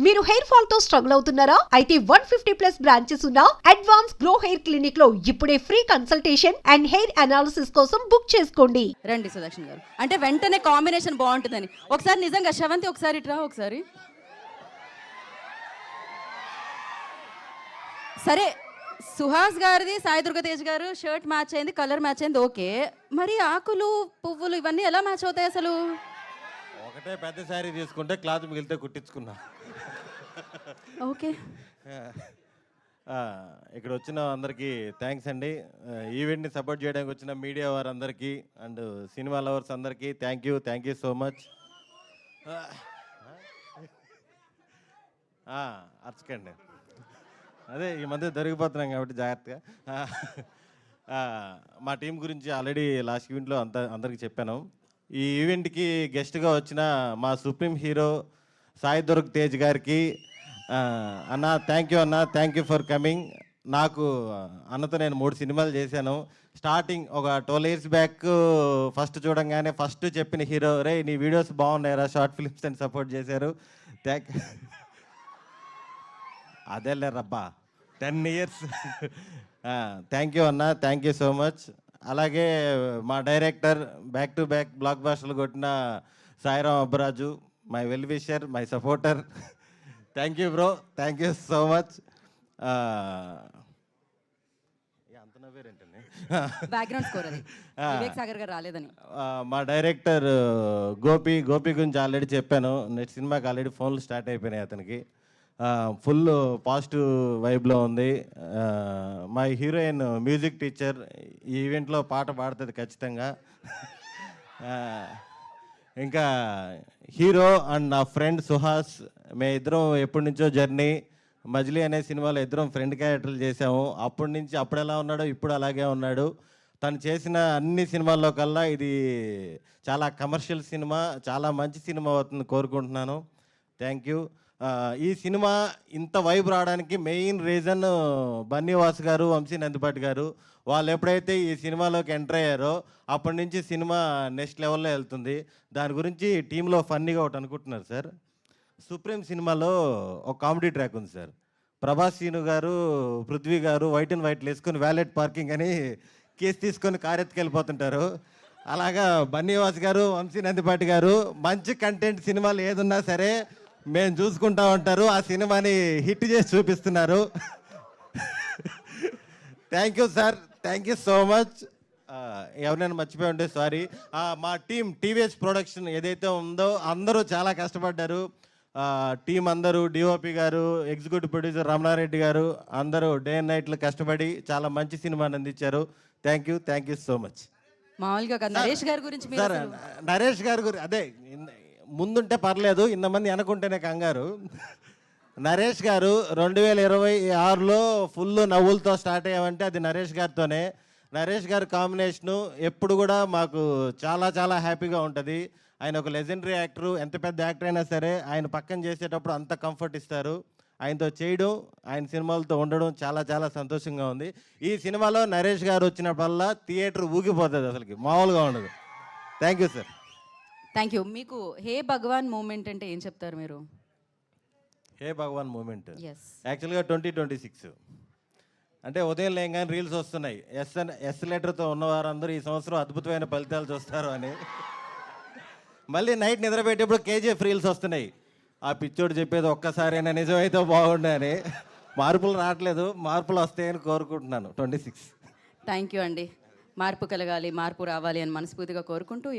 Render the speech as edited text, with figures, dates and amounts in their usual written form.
మీరు hair fall తో struggle అవుతున్నారా? అయితే 150+ బ్రాంచెస్ ఉన్న అడ్వాన్స్ గ్రో హెయిర్ క్లినిక్ లో ఇప్పుడే free consultation and hair analysis కోసం బుక్ చేసుకోండి. రండి సుదర్శన్ గారు. అంటే వెంటనే కాంబినేషన్ బాగుంటుందని. ఒకసారి నిజంగా శ్రవంతి ఒకసారి ఇట్రా ఒకసారి. సరే సుహాస్ గారిది సాయి దుర్గ తేజ్ గారు షర్ట్ మ్యాచ్ అయింది, కలర్ మ్యాచ్ అయింది, ఓకే. మరి ఆకులు పువ్వులు ఇవన్నీ ఎలా మ్యాచ్ అవుతాయి అసలు? ఒకటే పెద్ద శారీ తీసుకుంటే క్లాత్ మిగిలితే కుట్టించుకున్నా. ఓకే. ఇక్కడ వచ్చిన అందరికీ థ్యాంక్స్ అండి. ఈవెంట్ని సపోర్ట్ చేయడానికి వచ్చిన మీడియా వారందరికీ అండ్ సినిమా లవర్స్ అందరికీ థ్యాంక్ యూ సో మచ్. అర్చకండి, అదే ఈ మధ్య దొరికిపోతున్నాం కాబట్టి జాగ్రత్తగా. మా టీం గురించి ఆల్రెడీ లాస్ట్ ఈవెంట్లో అందరికీ చెప్పాను. ఈ ఈవెంట్కి గెస్ట్గా వచ్చిన మా సుప్రీం హీరో సాయి దుర్గ్ తేజ్ గారికి అన్న థ్యాంక్ యూ ఫర్ కమింగ్. నాకు అన్నతో నేను 3 సినిమాలు చేశాను. స్టార్టింగ్ ఒక 12 years బ్యాక్ ఫస్ట్ చూడంగానే ఫస్ట్ చెప్పిన హీరో, రే నీ వీడియోస్ బాగున్నాయరా, షార్ట్ ఫిల్మ్స్ అని సపోర్ట్ చేశారు. అదేలే రబ్బా 10 years. థ్యాంక్ యూ అన్న, థ్యాంక్ యూ సో మచ్. అలాగే మా డైరెక్టర్ బ్యాక్ టు బ్యాక్ బ్లాక్ బాస్టర్లు కొట్టిన Sairam Abbaraju, my well wisher, my supporter. Thank you bro, thank you so much. అంత నవ్వేరేంటండి, బ్యాక్గ్రౌండ్ స్కోర్ అది వివేక్ సాగర్ గారు రాలేదని. మా డైరెక్టర్ గోపి గురించి ఆల్రెడీ చెప్పాను. నెక్స్ట్ సినిమాకి ఆల్రెడీ ఫోన్లు స్టార్ట్ అయిపోయినాయి అతనికి. ఫుల్ పాజిటివ్ వైబ్లో ఉంది. మా హీరోయిన్ మ్యూజిక్ టీచర్ ఈ ఈవెంట్లో పాట పాడుతుంది ఖచ్చితంగా. ఇంకా హీరో అండ్ నా ఫ్రెండ్ సుహాస్, మేము ఇద్దరం ఎప్పటి నుంచో జర్నీ. మజిలీ అనే సినిమాలో ఇద్దరం ఫ్రెండ్ క్యారెక్టర్లు చేసాము. అప్పటి నుంచి అప్పుడు ఎలా ఉన్నాడో ఇప్పుడు అలాగే ఉన్నాడు. తను చేసిన అన్ని సినిమాల్లో కల్లా ఇది చాలా కమర్షియల్ సినిమా, చాలా మంచి సినిమా అవుతుంది కోరుకుంటున్నాను. Thank you. ఈ సినిమా ఇంత వైబ్ రావడానికి మెయిన్ రీజన్ బన్నీవాస్ గారు, వంశీ నందిపాటి గారు. వాళ్ళు ఎప్పుడైతే ఈ సినిమాలోకి ఎంటర్ అయ్యారో అప్పటి నుంచి సినిమా నెక్స్ట్ లెవెల్లో వెళ్తుంది. దాని గురించి టీంలో ఫన్నీగా ఒకటి అనుకుంటున్నారు సార్. సుప్రీం సినిమాలో ఒక కామెడీ ట్రాక్ ఉంది సార్. ప్రభాస్ సీను గారు, పృథ్వీ గారు వైట్ అండ్ వైట్లు వేసుకొని వ్యాలెట్ పార్కింగ్ అని కేసు తీసుకొని కారు ఎత్తుకెళ్ళిపోతుంటారు. అలాగా బన్నీవాస్ గారు, వంశీ నందిపాటి గారు మంచి కంటెంట్ సినిమాలు ఏదున్నా సరే మేము చూసుకుంటా ఉంటారు. ఆ సినిమాని హిట్ చేసి చూపిస్తున్నారు. Thank you sir, thank you so much. ఎవరైనా మర్చిపోయి ఉంటే సారీ. మా టీం టీవీఎస్ ప్రొడక్షన్ ఏదైతే ఉందో అందరూ చాలా కష్టపడ్డారు. టీం అందరూ, డిఓపి గారు, ఎగ్జిక్యూటివ్ ప్రొడ్యూసర్ రమణారెడ్డి గారు అందరూ డే అండ్ నైట్లు కష్టపడి చాలా మంచి సినిమాని అందించారు. Thank you so much. మామూలుగా నరేష్ గారి గురించి సార్, నరేష్ గారి గురించి అదే ముందుంటే పర్లేదు, ఇంతమంది అనుకుంటేనే కంగారు. నరేష్ గారు 2026లో ఫుల్ నవ్వులతో స్టార్ట్ అయ్యామంటే అది నరేష్ గారితోనే. నరేష్ గారి కాంబినేషను ఎప్పుడు కూడా మాకు చాలా హ్యాపీగా ఉంటుంది. ఆయన ఒక లెజెండరీ యాక్టరు. ఎంత పెద్ద యాక్టర్ అయినా సరే ఆయన పక్కన చేసేటప్పుడు అంత కంఫర్ట్ ఇస్తారు. ఆయనతో చేయడం, ఆయన సినిమాలతో ఉండడం చాలా సంతోషంగా ఉంది. ఈ సినిమాలో నరేష్ గారు వచ్చినప్పుడల్లా థియేటర్ ఊగిపోతుంది, అసలుకి మామూలుగా ఉండదు. Thank you sir. Thank you. మీకు హే భగవాన్ మూమెంట్ అంటే ఏం చెప్తారు మీరు? హే భగవాన్ మూమెంట్ ఎస్ యాక్చువల్గా 2026 అంటే ఉదయం లేగానే రీల్స్ వస్తున్నాయి. ఎస్ లెటర్తో ఉన్నవారందరూ ఈ సంవత్సరం అద్భుతమైన ఫలితాలు చూస్తారు అని. మళ్ళీ నైట్ నిద్రపెట్టేప్పుడు కేజీఎఫ్ రీల్స్ వస్తున్నాయి. ఆ పిచ్చోడు చెప్పేది ఒక్కసారైనా నిజమైతే బాగుండని. మార్పులు రావట్లేదు, మార్పులు వస్తాయని కోరుకుంటున్నాను 26. థ్యాంక్ యూ అండి. మార్పు కలగాలి, మార్పు రావాలి అని మనస్ఫూర్తిగా కోరుకుంటూ